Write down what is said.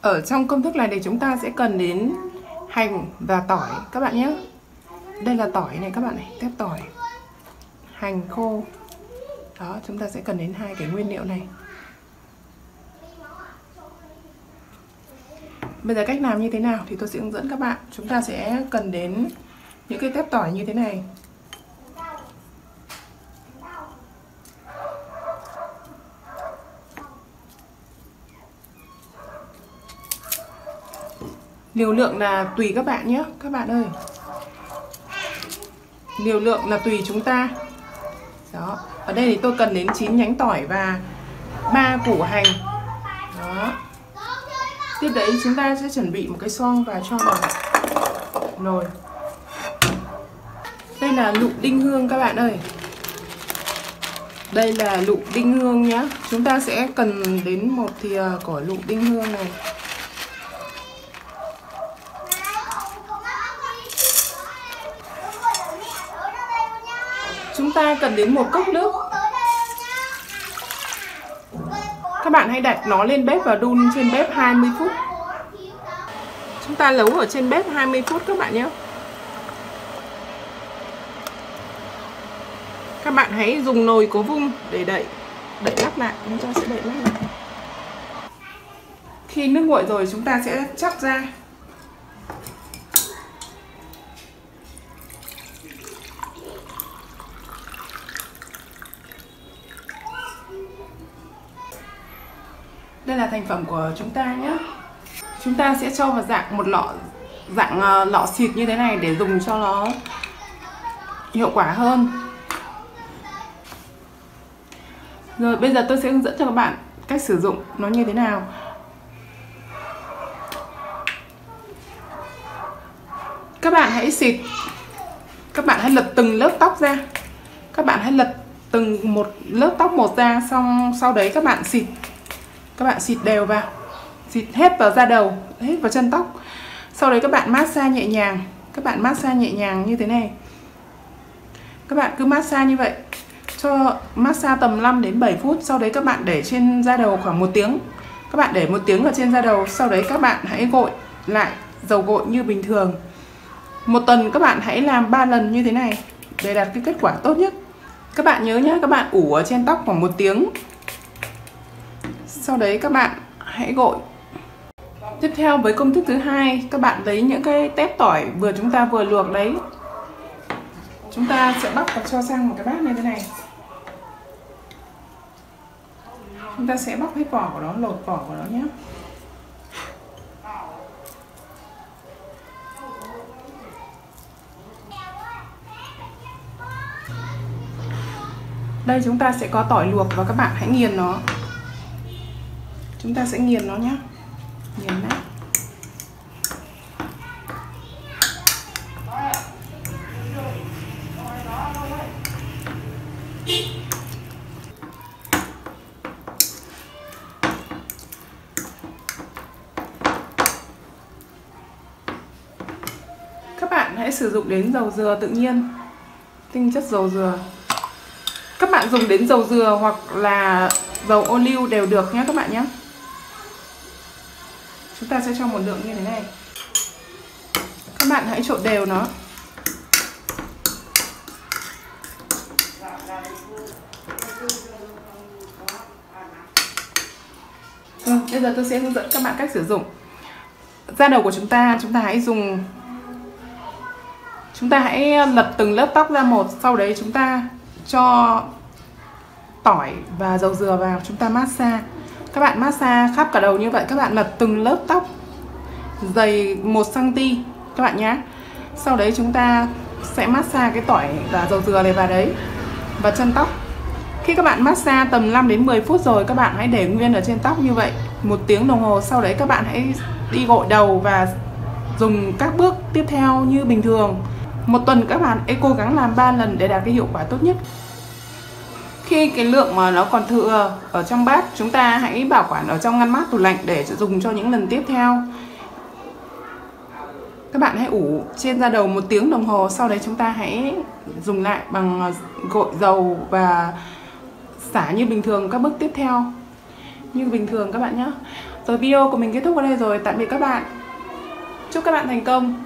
Ở trong công thức này thì chúng ta sẽ cần đến hành và tỏi các bạn nhé. Đây là tỏi này các bạn này, tép tỏi, hành khô. Đó, chúng ta sẽ cần đến hai cái nguyên liệu này. Bây giờ cách làm như thế nào thì tôi sẽ hướng dẫn các bạn. Chúng ta sẽ cần đến những cái tép tỏi như thế này. Liều lượng là tùy các bạn nhé, các bạn ơi. Liều lượng là tùy chúng ta. Đó, ở đây thì tôi cần đến 9 nhánh tỏi và 3 củ hành. Đó. Tiếp đấy chúng ta sẽ chuẩn bị một cái xoong và cho vào nồi. Đây là lụ đinh hương các bạn ơi. Đây là lụ đinh hương nhé. Chúng ta sẽ cần đến một thìa của lụ đinh hương này. Chúng ta cần đến một cốc nước. Các bạn hãy đặt nó lên bếp và đun trên bếp 20 phút. Chúng ta nấu ở trên bếp 20 phút các bạn nhé. Các bạn hãy dùng nồi cố vung để đậy lắc lại. Chúng ta sẽ đậy lắc lại. Khi nước nguội rồi chúng ta sẽ chóc ra. Đây là thành phẩm của chúng ta nhé. Chúng ta sẽ cho vào dạng một lọ xịt như thế này để dùng cho nó hiệu quả hơn. Rồi bây giờ tôi sẽ hướng dẫn cho các bạn cách sử dụng nó như thế nào. Các bạn hãy xịt. Các bạn hãy lật từng lớp tóc ra. Các bạn hãy lật từng một lớp tóc một ra, xong sau đấy các bạn xịt. Các bạn xịt đều vào. Xịt hết vào da đầu, hết vào chân tóc. Sau đấy các bạn massage nhẹ nhàng. Các bạn massage nhẹ nhàng như thế này. Các bạn cứ massage như vậy. Cho massage tầm 5 đến 7 phút. Sau đấy các bạn để trên da đầu khoảng 1 tiếng. Các bạn để 1 tiếng ở trên da đầu. Sau đấy các bạn hãy gội lại dầu gội như bình thường. 1 tuần các bạn hãy làm 3 lần như thế này để đạt cái kết quả tốt nhất. Các bạn nhớ nhé, các bạn ủ ở trên tóc khoảng 1 tiếng. Sau đấy các bạn hãy gội. Tiếp theo với công thức thứ hai, các bạn lấy những cái tép tỏi chúng ta vừa luộc đấy. Chúng ta sẽ bắt và cho sang một cái bát như thế này. Chúng ta sẽ bóc hết vỏ của nó, lột vỏ của nó nhé. Đây chúng ta sẽ có tỏi luộc và các bạn hãy nghiền nó. Chúng ta sẽ nghiền nó nhé. Nghiền nát. Các bạn hãy sử dụng đến dầu dừa tự nhiên, tinh chất dầu dừa. Các bạn dùng đến dầu dừa hoặc là dầu ô liu đều được nhé các bạn nhé. Chúng ta sẽ cho một lượng như thế này. Các bạn hãy trộn đều nó. Bây giờ tôi sẽ hướng dẫn các bạn cách sử dụng. Da đầu của chúng ta hãy dùng. Chúng ta hãy lật từng lớp tóc ra một. Sau đấy chúng ta cho tỏi và dầu dừa vào. Chúng ta massage. Các bạn massage khắp cả đầu như vậy. Các bạn lật từng lớp tóc dày 1 cm các bạn nhé. Sau đấy chúng ta sẽ massage cái tỏi và dầu dừa này vào đấy, và chân tóc. Khi các bạn massage tầm 5 đến 10 phút rồi, các bạn hãy để nguyên ở trên tóc như vậy 1 tiếng đồng hồ. Sau đấy các bạn hãy đi gội đầu và dùng các bước tiếp theo như bình thường. 1 tuần các bạn hãy cố gắng làm 3 lần để đạt cái hiệu quả tốt nhất. Khi cái lượng mà nó còn thừa ở trong bát, chúng ta hãy bảo quản ở trong ngăn mát tủ lạnh để dùng cho những lần tiếp theo. Các bạn hãy ủ trên da đầu 1 tiếng đồng hồ. Sau đấy chúng ta hãy dùng lại bằng gội dầu và xả như bình thường các bước tiếp theo. như bình thường các bạn nhé. Rồi video của mình kết thúc ở đây rồi. Tạm biệt các bạn. Chúc các bạn thành công.